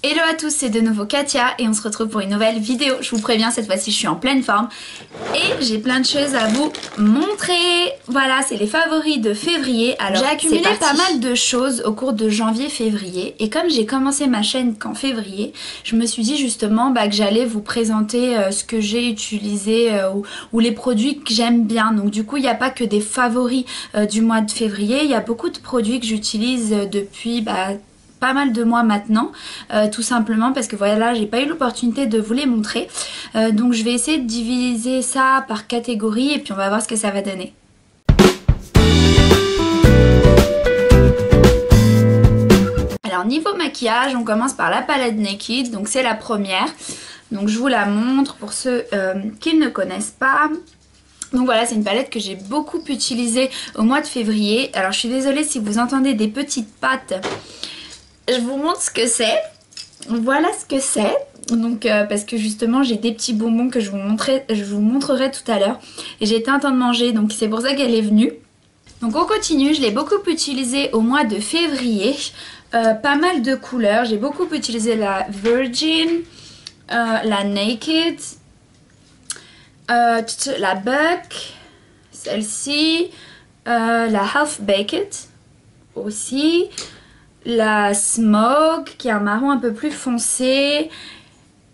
Hello à tous, c'est de nouveau Katia et on se retrouve pour une nouvelle vidéo. Je vous préviens, cette fois-ci je suis en pleine forme et j'ai plein de choses à vous montrer. Voilà, c'est les favoris de février. Alors j'ai accumulé pas mal de choses au cours de janvier-février et comme j'ai commencé ma chaîne qu'en février, je me suis dit justement que j'allais vous présenter ce que j'ai utilisé ou les produits que j'aime bien. Donc du coup il n'y a pas que des favoris du mois de février, il y a beaucoup de produits que j'utilise depuis pas mal de mois maintenant, tout simplement parce que voilà, j'ai pas eu l'opportunité de vous les montrer, donc je vais essayer de diviser ça par catégorie et puis on va voir ce que ça va donner. Alors niveau maquillage, on commence par la palette Naked, donc c'est la première, donc je vous la montre pour ceux qui ne connaissent pas. Donc voilà, c'est une palette que j'ai beaucoup utilisée au mois de février. Alors je suis désolée si vous entendez des petites pattes. Je vous montre ce que c'est. Voilà ce que c'est. Donc parce que justement j'ai des petits bonbons que je vous montrerai tout à l'heure. Et j'ai été en train de manger, donc c'est pour ça qu'elle est venue. Donc on continue, je l'ai beaucoup utilisée au mois de février. Pas mal de couleurs. J'ai beaucoup utilisé la Virgin, la Naked, la Buck, celle-ci, la Half Baked aussi. La Smoke qui est un marron un peu plus foncé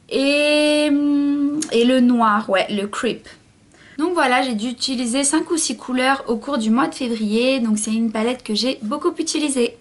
et le noir, ouais, le Creep. Donc voilà, j'ai dû utiliser 5 ou 6 couleurs au cours du mois de février, donc c'est une palette que j'ai beaucoup utilisée.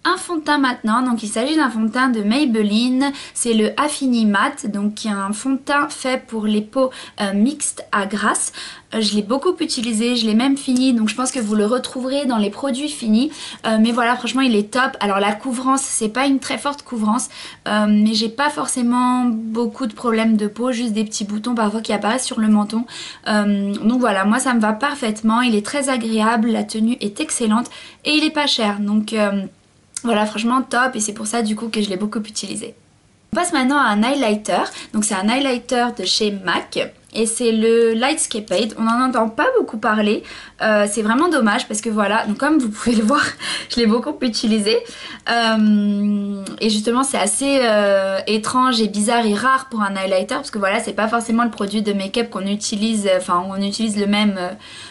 Un fond de teint maintenant, donc il s'agit d'un fond de teint de Maybelline, c'est le Affini Matte, donc qui est un fond de teint fait pour les peaux mixtes à grasse. Je l'ai beaucoup utilisé, je l'ai même fini, donc je pense que vous le retrouverez dans les produits finis. Mais voilà, franchement il est top. Alors la couvrance, c'est pas une très forte couvrance, mais j'ai pas forcément beaucoup de problèmes de peau, juste des petits boutons parfois qui apparaissent sur le menton. Donc voilà, moi ça me va parfaitement, il est très agréable, la tenue est excellente et il est pas cher, donc voilà, franchement top, et c'est pour ça du coup que je l'ai beaucoup utilisé. On passe maintenant à un highlighter, donc c'est un highlighter de chez MAC et c'est le Lightscapade. On n'en entend pas beaucoup parler, c'est vraiment dommage parce que voilà, donc comme vous pouvez le voir, je l'ai beaucoup utilisé et justement c'est assez étrange et bizarre et rare pour un highlighter parce que voilà, c'est pas forcément le produit de make-up qu'on utilise, enfin on utilise le même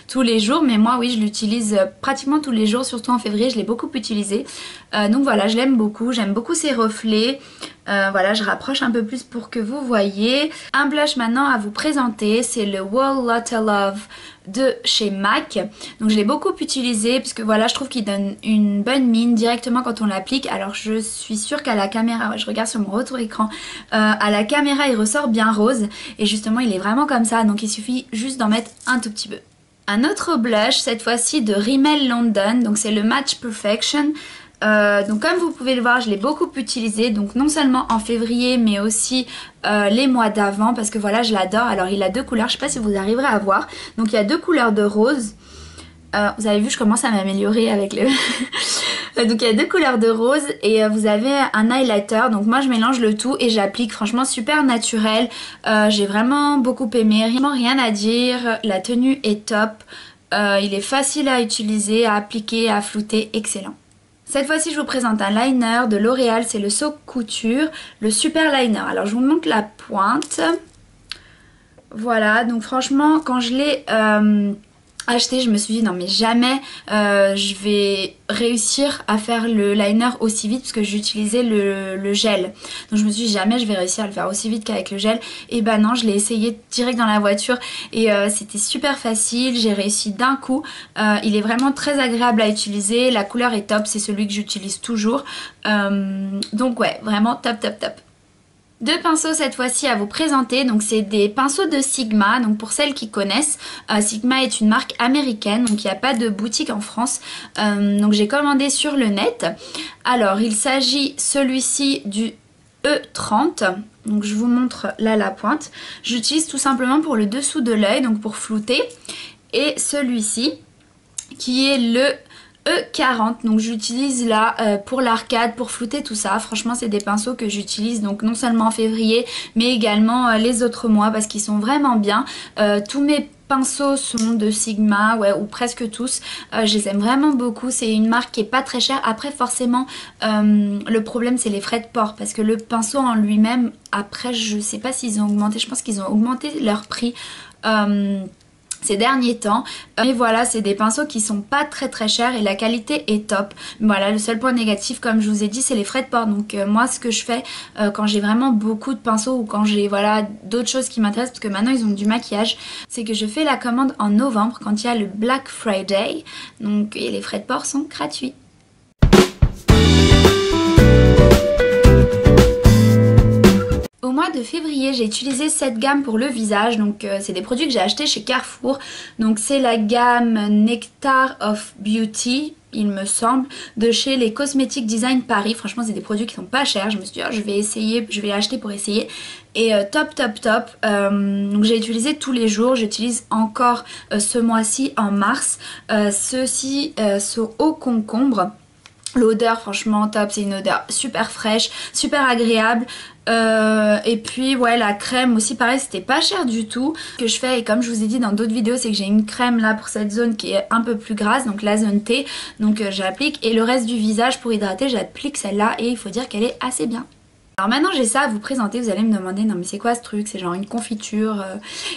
tous les jours, mais moi oui je l'utilise pratiquement tous les jours, surtout en février je l'ai beaucoup utilisé, donc voilà, je l'aime beaucoup, j'aime beaucoup ses reflets. Voilà, je rapproche un peu plus pour que vous voyez. Un blush maintenant à vous présenter, c'est le Whole Lotta Love de chez MAC. Donc je l'ai beaucoup utilisé parce que voilà, je trouve qu'il donne une bonne mine directement quand on l'applique. Alors je suis sûre qu'à la caméra, je regarde sur mon retour écran, à la caméra il ressort bien rose et justement il est vraiment comme ça, donc il suffit juste d'en mettre un tout petit peu. Un autre blush, cette fois-ci de Rimmel London, donc c'est le Match Perfection. Donc comme vous pouvez le voir, je l'ai beaucoup utilisé, donc non seulement en février mais aussi les mois d'avant parce que voilà, je l'adore. Alors il a deux couleurs, je sais pas si vous arriverez à voir, donc il y a deux couleurs de rose. Vous avez vu, je commence à m'améliorer avec le donc il y a deux couleurs de rose et vous avez un highlighter, donc moi je mélange le tout et j'applique, franchement super naturel. J'ai vraiment beaucoup aimé, vraiment rien à dire, la tenue est top, il est facile à utiliser, à appliquer, à flouter, excellent. Cette fois-ci, je vous présente un liner de L'Oréal, c'est le Saut Couture, le Super Liner. Alors, je vous montre la pointe. Voilà, donc franchement, quand je l'ai acheté, je me suis dit non mais jamais je vais réussir à faire le liner aussi vite parce que j'utilisais le gel. Donc je me suis dit jamais je vais réussir à le faire aussi vite qu'avec le gel. Et bah non, je l'ai essayé direct dans la voiture et c'était super facile, j'ai réussi d'un coup. Il est vraiment très agréable à utiliser, la couleur est top, c'est celui que j'utilise toujours. Donc ouais, vraiment top top top. Deux pinceaux cette fois-ci à vous présenter, donc c'est des pinceaux de Sigma, donc pour celles qui connaissent, Sigma est une marque américaine, donc il n'y a pas de boutique en France, donc j'ai commandé sur le net. Alors il s'agit celui-ci du E30, donc je vous montre là la pointe, j'utilise tout simplement pour le dessous de l'œil, donc pour flouter, et celui-ci qui est le E40, donc j'utilise là pour l'arcade, pour flouter tout ça. Franchement c'est des pinceaux que j'utilise donc non seulement en février mais également les autres mois parce qu'ils sont vraiment bien. Tous mes pinceaux sont de Sigma, ouais, ou presque tous. Je les aime vraiment beaucoup. C'est une marque qui est pas très chère. Après forcément le problème c'est les frais de port parce que le pinceau en lui-même, après je sais pas s'ils ont augmenté, je pense qu'ils ont augmenté leur prix ces derniers temps. Mais voilà, c'est des pinceaux qui sont pas très chers et la qualité est top. Voilà, le seul point négatif comme je vous ai dit c'est les frais de port. Donc moi ce que je fais quand j'ai vraiment beaucoup de pinceaux ou quand j'ai voilà d'autres choses qui m'intéressent, parce que maintenant ils ont du maquillage, c'est que je fais la commande en novembre quand il y a le Black Friday. Donc et les frais de port sont gratuits. Au mois de février, j'ai utilisé cette gamme pour le visage, donc c'est des produits que j'ai achetés chez Carrefour. Donc c'est la gamme Nectar of Beauty, il me semble, de chez les Cosmetic Design Paris. Franchement c'est des produits qui sont pas chers, je me suis dit oh, je vais essayer, je vais acheter pour essayer. Et top. Donc j'ai utilisé tous les jours, j'utilise encore ce mois-ci en mars. Ceux-ci sont au concombre. L'odeur franchement top, c'est une odeur super fraîche, super agréable. Et puis ouais, la crème aussi pareil, c'était pas cher du tout. Ce que je fais, et comme je vous ai dit dans d'autres vidéos, c'est que j'ai une crème là pour cette zone qui est un peu plus grasse, donc la zone T, donc j'applique. Et le reste du visage pour hydrater, j'applique celle-là et il faut dire qu'elle est assez bien. Alors maintenant j'ai ça à vous présenter, vous allez me demander non mais c'est quoi ce truc, c'est genre une confiture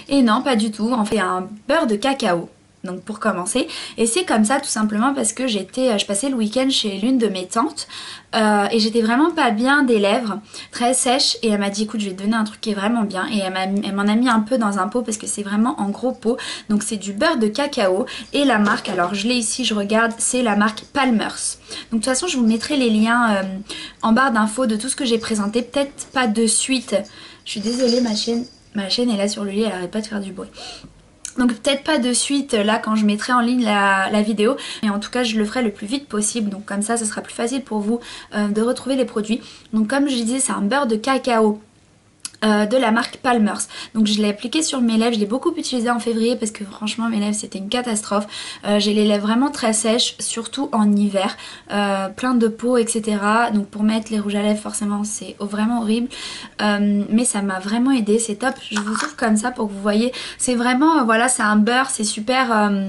et non pas du tout, en fait un beurre de cacao. Donc pour commencer, et c'est comme ça tout simplement parce que je passais le week-end chez l'une de mes tantes et j'étais vraiment pas bien des lèvres, très sèches, et elle m'a dit écoute je vais te donner un truc qui est vraiment bien, et elle m'en a mis un peu dans un pot parce que c'est vraiment en gros pot. Donc c'est du beurre de cacao et la marque, alors je l'ai ici, je regarde, c'est la marque Palmer's. Donc de toute façon je vous mettrai les liens en barre d'infos de tout ce que j'ai présenté, peut-être pas de suite, je suis désolée ma chaîne est là sur le lit, elle arrête pas de faire du bruit. Donc peut-être pas de suite là quand je mettrai en ligne la vidéo, mais en tout cas je le ferai le plus vite possible, donc comme ça ce sera plus facile pour vous de retrouver les produits. Donc comme je disais, c'est un beurre de cacao de la marque Palmer's. Donc je l'ai appliqué sur mes lèvres, je l'ai beaucoup utilisé en février parce que franchement mes lèvres c'était une catastrophe. J'ai les lèvres vraiment très sèches, surtout en hiver, plein de peau etc. Donc pour mettre les rouges à lèvres forcément c'est vraiment horrible, mais ça m'a vraiment aidé, c'est top. Je vous ouvre comme ça pour que vous voyez, c'est vraiment voilà, c'est un beurre, c'est super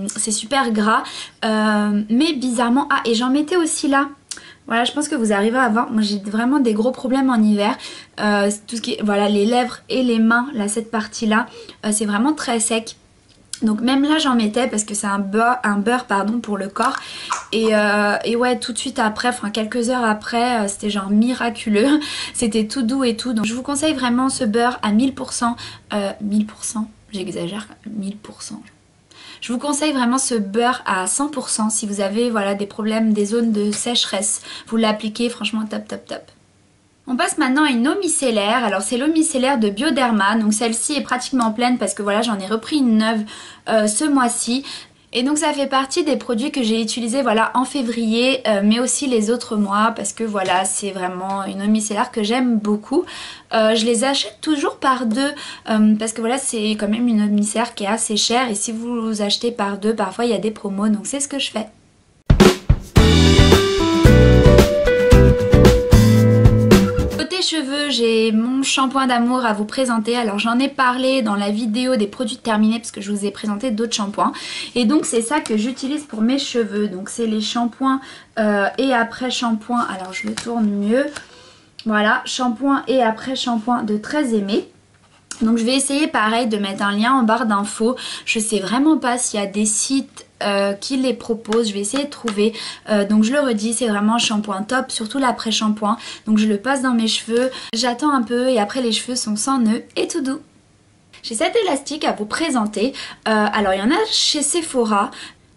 gras, mais bizarrement, ah et j'en mettais aussi là. Voilà, je pense que vous arrivez à voir, moi j'ai vraiment des gros problèmes en hiver, tout ce qui est, voilà, les lèvres et les mains, là cette partie là, c'est vraiment très sec. Donc même là j'en mettais parce que c'est un beurre pardon, pour le corps. Et ouais, tout de suite après, enfin quelques heures après, c'était genre miraculeux. C'était tout doux et tout. Donc je vous conseille vraiment ce beurre à 1000%. 1000%, j'exagère, 1000%. Je vous conseille vraiment ce beurre à 100% si vous avez voilà, des problèmes, des zones de sécheresse. Vous l'appliquez, franchement top. On passe maintenant à une eau micellaire. Alors c'est l'eau micellaire de Bioderma. Donc celle-ci est pratiquement pleine parce que voilà, j'en ai repris une neuve ce mois-ci. Et donc ça fait partie des produits que j'ai utilisés voilà, en février, mais aussi les autres mois, parce que voilà, c'est vraiment une eau micellaire que j'aime beaucoup. Je les achète toujours par deux, parce que voilà, c'est quand même une eau micellaire qui est assez chère, et si vous achetez par deux, parfois il y a des promos, donc c'est ce que je fais. Cheveux, j'ai mon shampoing d'amour à vous présenter. Alors j'en ai parlé dans la vidéo des produits terminés parce que je vous ai présenté d'autres shampoings, et donc c'est ça que j'utilise pour mes cheveux. Donc c'est les shampoings et après shampoing, alors je le tourne mieux, voilà, shampoing et après shampoing de Très Aimé. Donc je vais essayer pareil de mettre un lien en barre d'infos. Je sais vraiment pas s'il y a des sites qui les proposent, je vais essayer de trouver. Donc je le redis, c'est vraiment un shampoing top, surtout l'après-shampoing. Donc je le passe dans mes cheveux, j'attends un peu et après les cheveux sont sans nœud et tout doux. J'ai cet élastique à vous présenter. Alors il y en a chez Sephora.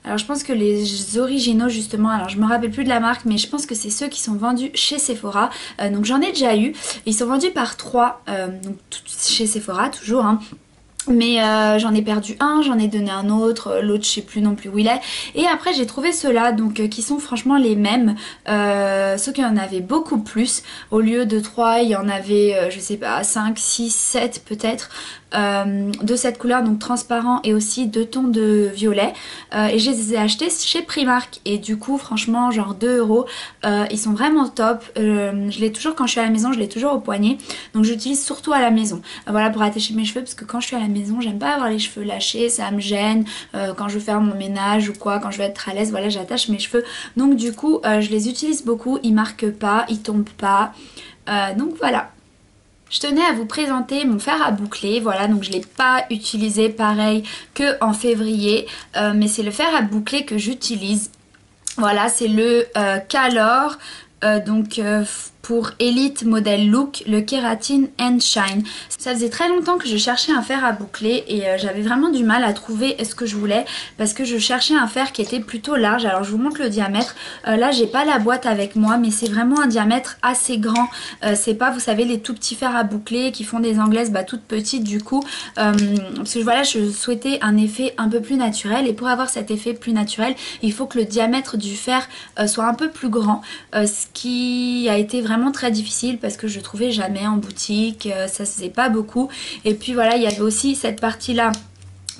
Alors je pense que les originaux justement, alors je me rappelle plus de la marque, mais je pense que c'est ceux qui sont vendus chez Sephora. Donc j'en ai déjà eu. Ils sont vendus par 3, donc chez Sephora toujours, hein. Mais j'en ai perdu un, j'en ai donné un autre, l'autre je sais plus non plus où il est. Et après j'ai trouvé ceux-là, donc qui sont franchement les mêmes, sauf qu'il y en avait beaucoup plus. Au lieu de 3, il y en avait je sais pas 5, 6, 7 peut-être. De cette couleur, donc transparent, et aussi 2 tons de violet, et je les ai achetés chez Primark, et du coup franchement genre 2 €, ils sont vraiment top. Je l'ai toujours quand je suis à la maison, je l'ai toujours au poignet, donc j'utilise surtout à la maison, voilà, pour attacher mes cheveux, parce que quand je suis à la maison maison, j'aime pas avoir les cheveux lâchés, ça me gêne quand je veux faire mon ménage ou quoi, quand je veux être à l'aise, voilà j'attache mes cheveux. Donc du coup je les utilise beaucoup, ils marquent pas, ils tombent pas, donc voilà. Je tenais à vous présenter mon fer à boucler, voilà, donc je ne l'ai pas utilisé pareil que en février, mais c'est le fer à boucler que j'utilise. Voilà, c'est le Calor, pour Elite Model Look, le Keratin and Shine. Ça faisait très longtemps que je cherchais un fer à boucler et j'avais vraiment du mal à trouver ce que je voulais parce que je cherchais un fer qui était plutôt large. Alors je vous montre le diamètre. Là j'ai pas la boîte avec moi mais c'est vraiment un diamètre assez grand. C'est pas, vous savez, les tout petits fers à boucler qui font des anglaises toutes petites du coup. Parce que voilà, je souhaitais un effet un peu plus naturel et pour avoir cet effet plus naturel il faut que le diamètre du fer soit un peu plus grand. Ce qui a été vraiment très difficile parce que je trouvais jamais en boutique, ça se faisait pas beaucoup. Et puis voilà, il y avait aussi cette partie là,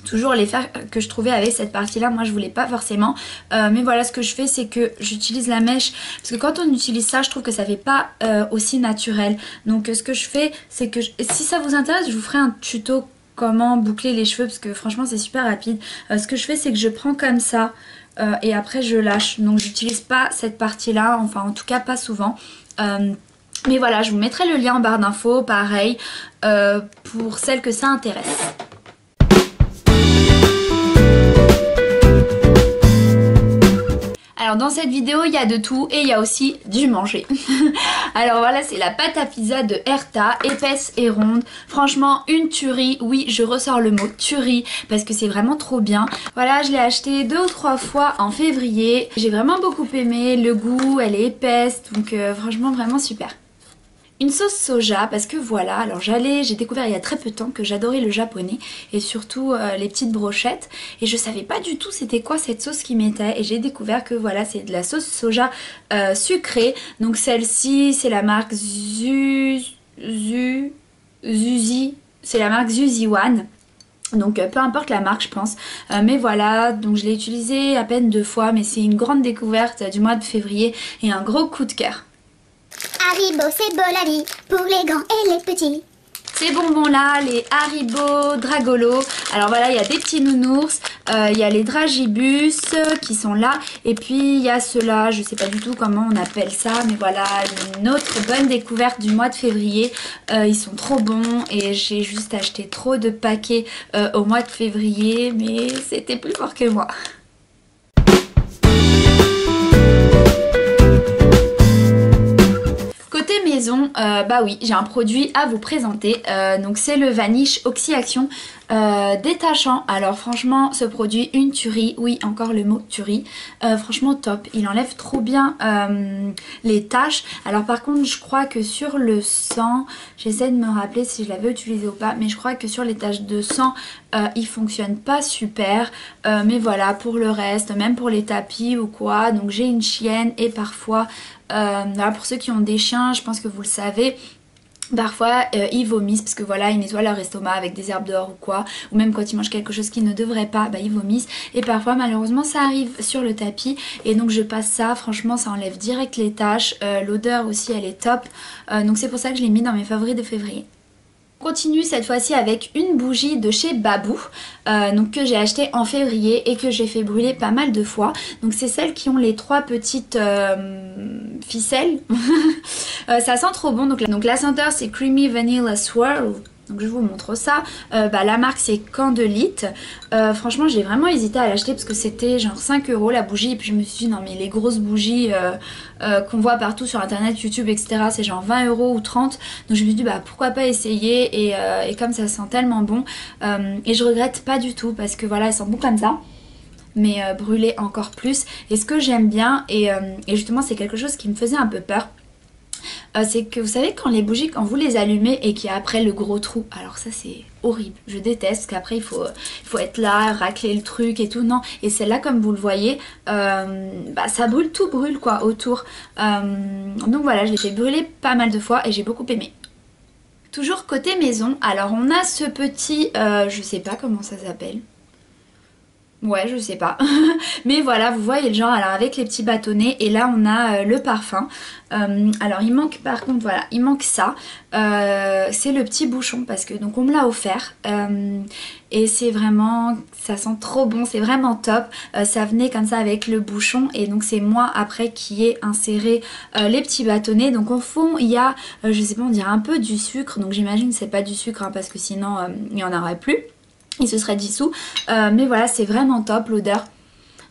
toujours les fers que je trouvais avec cette partie là, moi je voulais pas forcément, mais voilà, ce que je fais c'est que j'utilise la mèche parce que quand on utilise ça je trouve que ça fait pas aussi naturel. Donc ce que je fais c'est que si ça vous intéresse je vous ferai un tuto comment boucler les cheveux parce que franchement c'est super rapide. Ce que je fais c'est que je prends comme ça et après je lâche, donc j'utilise pas cette partie là, enfin en tout cas pas souvent. Mais voilà, je vous mettrai le lien en barre d'infos, pareil, pour celles que ça intéresse. Alors dans cette vidéo il y a de tout et il y a aussi du manger. Alors voilà, c'est la pâte à pizza de Herta, épaisse et ronde. Franchement une tuerie, oui je ressors le mot tuerie parce que c'est vraiment trop bien. Voilà, je l'ai acheté 2 ou 3 fois en février. J'ai vraiment beaucoup aimé, le goût, elle est épaisse, donc franchement vraiment super. Une sauce soja parce que voilà, alors j'ai découvert il y a très peu de temps que j'adorais le japonais et surtout les petites brochettes et je savais pas du tout c'était quoi cette sauce qui mettait et j'ai découvert que voilà c'est de la sauce soja sucrée. Donc celle-ci c'est la marque Zuzi, c'est la marque Zuzi One. Donc peu importe la marque je pense, mais voilà, donc je l'ai utilisée à peine 2 fois mais c'est une grande découverte du mois de février et un gros coup de cœur. Haribo, c'est beau la vie, pour les grands et les petits. Ces bonbons là, les Haribo Dragolo, alors voilà il y a des petits nounours, il y a les Dragibus qui sont là et puis il y a ceux-là, je sais pas du tout comment on appelle ça mais voilà une autre bonne découverte du mois de février. Ils sont trop bons et j'ai juste acheté trop de paquets au mois de février mais c'était plus fort que moi. Maison, bah oui, j'ai un produit à vous présenter, donc c'est le Vanish Oxy Action détachant. Alors franchement ce produit une tuerie, oui encore le mot tuerie, franchement top, il enlève trop bien les taches. Alors par contre je crois que sur le sang, j'essaie de me rappeler si je l'avais utilisé ou pas, mais je crois que sur les taches de sang il fonctionne pas super, mais voilà pour le reste, même pour les tapis ou quoi, donc j'ai une chienne et parfois voilà, pour ceux qui ont des chiens, je pense que vous le savez, parfois ils vomissent parce que voilà ils nettoient leur estomac avec des herbes dehors ou quoi, ou même quand ils mangent quelque chose qu'ils ne devraient pas, bah ils vomissent et parfois malheureusement ça arrive sur le tapis et donc je passe ça, franchement ça enlève direct les taches, l'odeur aussi elle est top, donc c'est pour ça que je l'ai mis dans mes favoris de février. On continue cette fois-ci avec une bougie de chez Babou, donc que j'ai acheté en février et que j'ai fait brûler pas mal de fois. Donc c'est celles qui ont les 3 petites ficelles. Ça sent trop bon. Donc la senteur c'est Creamy Vanilla Swirl. Donc je vous montre ça. La marque c'est Candlelight. Franchement j'ai vraiment hésité à l'acheter parce que c'était genre 5 € la bougie. Et puis je me suis dit non mais les grosses bougies qu'on voit partout sur internet, YouTube etc. c'est genre 20 € ou 30. Donc je me suis dit bah pourquoi pas essayer. Et comme ça sent tellement bon. Et je regrette pas du tout parce que voilà elles sont bon comme ça. Mais brûler encore plus. Et ce que j'aime bien et justement c'est quelque chose qui me faisait un peu peur. C'est que vous savez quand les bougies, quand vous les allumez et qu'il y a après le gros trou, alors ça c'est horrible, je déteste parce qu'après il faut être là, racler le truc et tout, non, et celle-là comme vous le voyez, ça brûle, tout brûle quoi autour, donc voilà je l'ai fait brûler pas mal de fois et j'ai beaucoup aimé. Toujours côté maison, alors on a ce petit, je sais pas comment ça s'appelle, Ouais, je sais pas. Mais voilà, vous voyez le genre, alors avec les petits bâtonnets. Et là, on a le parfum. Alors, il manque, par contre, voilà, il manque ça. C'est le petit bouchon parce que, donc, on me l'a offert. Et c'est vraiment, ça sent trop bon, c'est vraiment top. Ça venait comme ça avec le bouchon. Et donc, c'est moi, après, qui ai inséré les petits bâtonnets. Donc, au fond, il y a, je sais pas, on dirait un peu du sucre. Donc, j'imagine que c'est pas du sucre, hein, parce que sinon, il n'y en aurait plus. Il se serait dissous, mais voilà, c'est vraiment top l'odeur.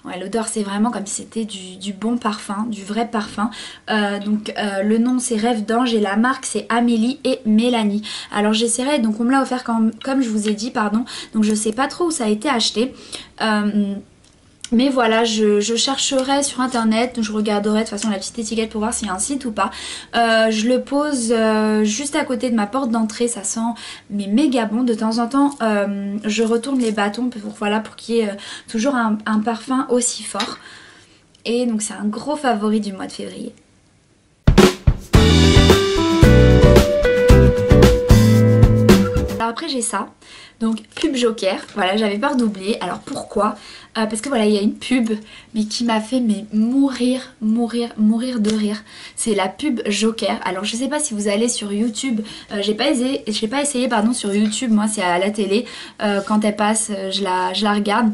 Ouais, l'odeur c'est vraiment comme si c'était du bon parfum, du vrai parfum. Le nom c'est Rêve d'Ange et la marque c'est Amélie et Mélanie. Alors j'essaierai, donc on me l'a offert comme je vous ai dit, pardon, donc je sais pas trop où ça a été acheté. Mais voilà, je chercherai sur internet, je regarderai de toute façon la petite étiquette pour voir s'il y a un site ou pas. Je le pose juste à côté de ma porte d'entrée, ça sent mais méga bon. De temps en temps, je retourne les bâtons pour qu'il y ait toujours un parfum aussi fort. Et donc c'est un gros favori du mois de février. Alors après j'ai ça, donc pub Joker, voilà j'avais peur d'oublier. Alors pourquoi parce que voilà il y a une pub mais qui m'a fait mourir de rire. C'est la pub Joker. Alors je sais pas si vous allez sur YouTube, j'ai pas essayé pardon sur YouTube, moi c'est à la télé, quand elle passe je la regarde.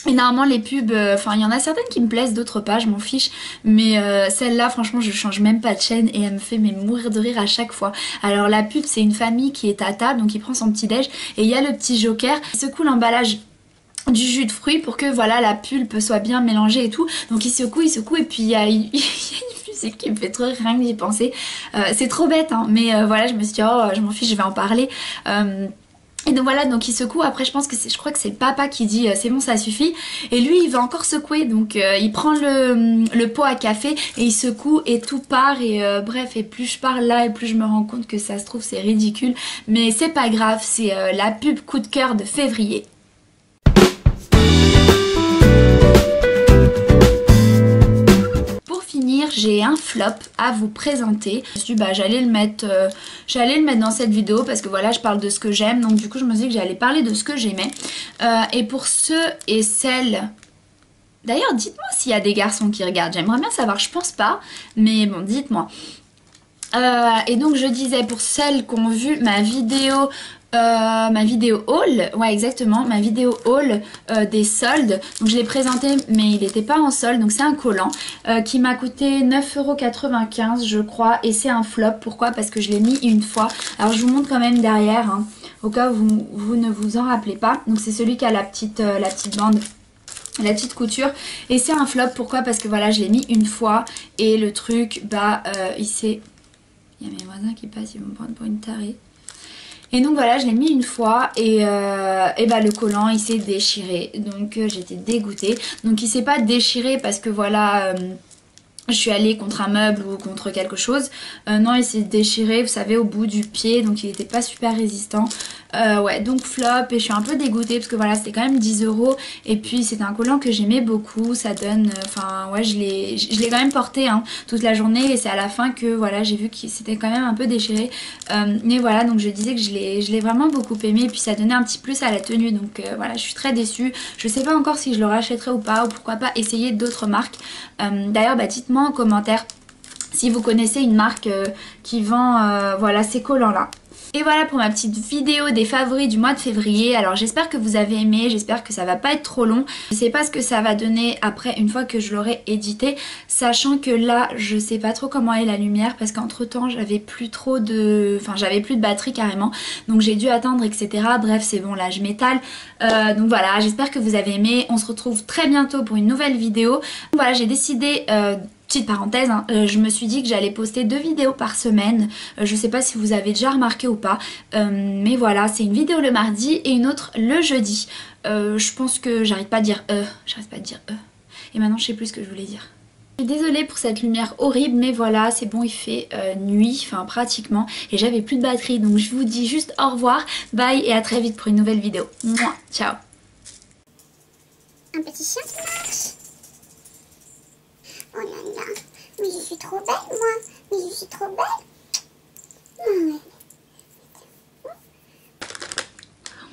Et normalement les pubs, enfin il y en a certaines qui me plaisent, d'autres pas, je m'en fiche. Mais celle-là franchement je change même pas de chaîne et elle me fait mourir de rire à chaque fois. Alors la pub c'est une famille qui est à table, donc il prend son petit déj et il y a le petit Joker qui secoue l'emballage du jus de fruits pour que voilà la pulpe soit bien mélangée et tout. Donc il secoue et puis il y a une musique qui me fait trop rire rien que d'y penser. C'est trop bête hein, mais voilà je me suis dit oh je m'en fiche, je vais en parler. Et donc voilà, donc il secoue, après je crois que c'est le papa qui dit c'est bon ça suffit. Et lui il va encore secouer, donc il prend le pot à café et il secoue et tout part et bref, et plus je parle là et plus je me rends compte que ça se trouve c'est ridicule. Mais c'est pas grave, c'est la pub coup de cœur de février. J'ai un flop à vous présenter. Je me suis dit j'allais le mettre dans cette vidéo parce que voilà je parle de ce que j'aime, donc du coup je me suis dit que j'allais parler de ce que j'aimais. Et pour ceux et celles, d'ailleurs dites-moi s'il y a des garçons qui regardent, j'aimerais bien savoir, je pense pas, mais bon dites-moi. Et donc je disais pour celles qui ont vu ma vidéo haul, ouais exactement, ma vidéo haul des soldes. Donc je l'ai présenté mais il n'était pas en solde, donc c'est un collant qui m'a coûté 9,95 € je crois et c'est un flop. Pourquoi? Parce que je l'ai mis une fois. Alors je vous montre quand même derrière hein, au cas où vous ne vous en rappelez pas. Donc c'est celui qui a la petite bande, la petite couture, et c'est un flop. Pourquoi? Parce que voilà je l'ai mis une fois et le truc il s'est... Il y a mes voisins qui passent, ils vont me prendre pour une tarée. Et donc voilà, je l'ai mis une fois et le collant il s'est déchiré. Donc j'étais dégoûtée. Donc il s'est pas déchiré parce que voilà... je suis allée contre un meuble ou contre quelque chose. Non, il s'est déchiré, vous savez, au bout du pied. Donc il n'était pas super résistant. Ouais, donc flop. Et je suis un peu dégoûtée parce que voilà, c'était quand même 10 €. Et puis c'était un collant que j'aimais beaucoup. Ça donne... Enfin, ouais, je l'ai quand même porté hein, toute la journée. Et c'est à la fin que voilà, j'ai vu qu'il s'était quand même un peu déchiré. Mais voilà, donc je disais que je l'ai vraiment beaucoup aimé. Et puis ça donnait un petit plus à la tenue. Donc voilà, je suis très déçue. Je sais pas encore si je le rachèterai ou pas. Ou pourquoi pas essayer d'autres marques. D'ailleurs, dites-moi en commentaire si vous connaissez une marque qui vend voilà ces collants là. Et voilà pour ma petite vidéo des favoris du mois de février. Alors j'espère que vous avez aimé, j'espère que ça va pas être trop long. Je sais pas ce que ça va donner après une fois que je l'aurai édité, sachant que là je sais pas trop comment est la lumière parce qu'entre temps j'avais plus trop de... Enfin j'avais plus de batterie carrément, donc j'ai dû attendre etc. Bref c'est bon là je m'étale. Donc voilà, j'espère que vous avez aimé. On se retrouve très bientôt pour une nouvelle vidéo. Donc voilà, j'ai décidé... petite parenthèse, hein, je me suis dit que j'allais poster 2 vidéos par semaine. Je sais pas si vous avez déjà remarqué ou pas. Mais voilà, c'est une vidéo le mardi et une autre le jeudi. Je pense que j'arrête pas de dire Et maintenant je sais plus ce que je voulais dire. Je suis désolée pour cette lumière horrible, mais voilà, c'est bon, il fait nuit, enfin pratiquement. Et j'avais plus de batterie, donc je vous dis juste au revoir, bye et à très vite pour une nouvelle vidéo. Mouah, ciao. Un petit chien qui marche. Oh là là, mais je suis trop belle moi, mais je suis trop belle.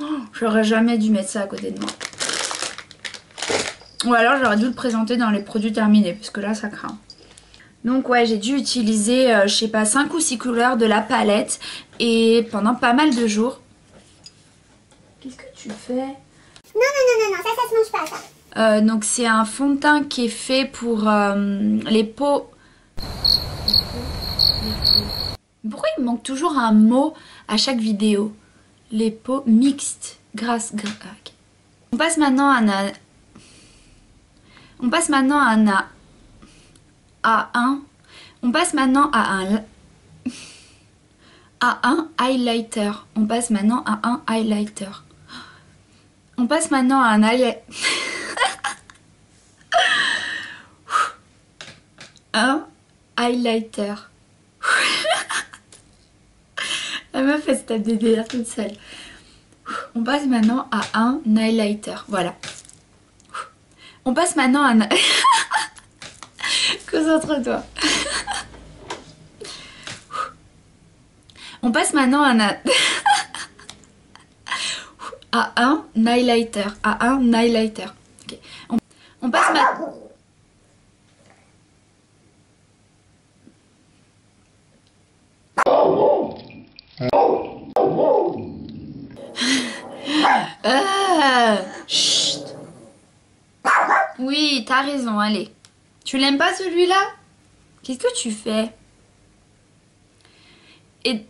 Oh, j'aurais jamais dû mettre ça à côté de moi. Ou alors j'aurais dû le présenter dans les produits terminés, parce que là ça craint. Donc ouais, j'ai dû utiliser, je sais pas, 5 ou 6 couleurs de la palette. Et pendant pas mal de jours. Qu'est-ce que tu fais? Non, ça se mange pas, ça. Donc c'est un fond de teint qui est fait pour les peaux. Pourquoi il me manque toujours un mot à chaque vidéo? Les peaux mixtes, grasses. Okay. On passe maintenant à On passe maintenant On passe maintenant à un highlighter. On passe maintenant à un highlighter. On passe maintenant à un highlighter. Un highlighter. La meuf elle se tape des délires toute seule. On passe maintenant à un highlighter. Voilà. On passe maintenant à un... Concentre-toi. On passe maintenant à un highlighter. À un highlighter. Okay. On passe maintenant... Chut. Oui, t'as raison, allez. Tu l'aimes pas celui-là? Qu'est-ce que tu fais? Et...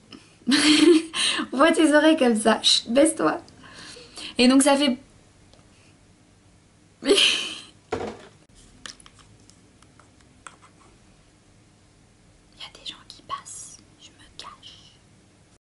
On voit tes oreilles comme ça. Chut, baisse-toi. Et donc ça fait...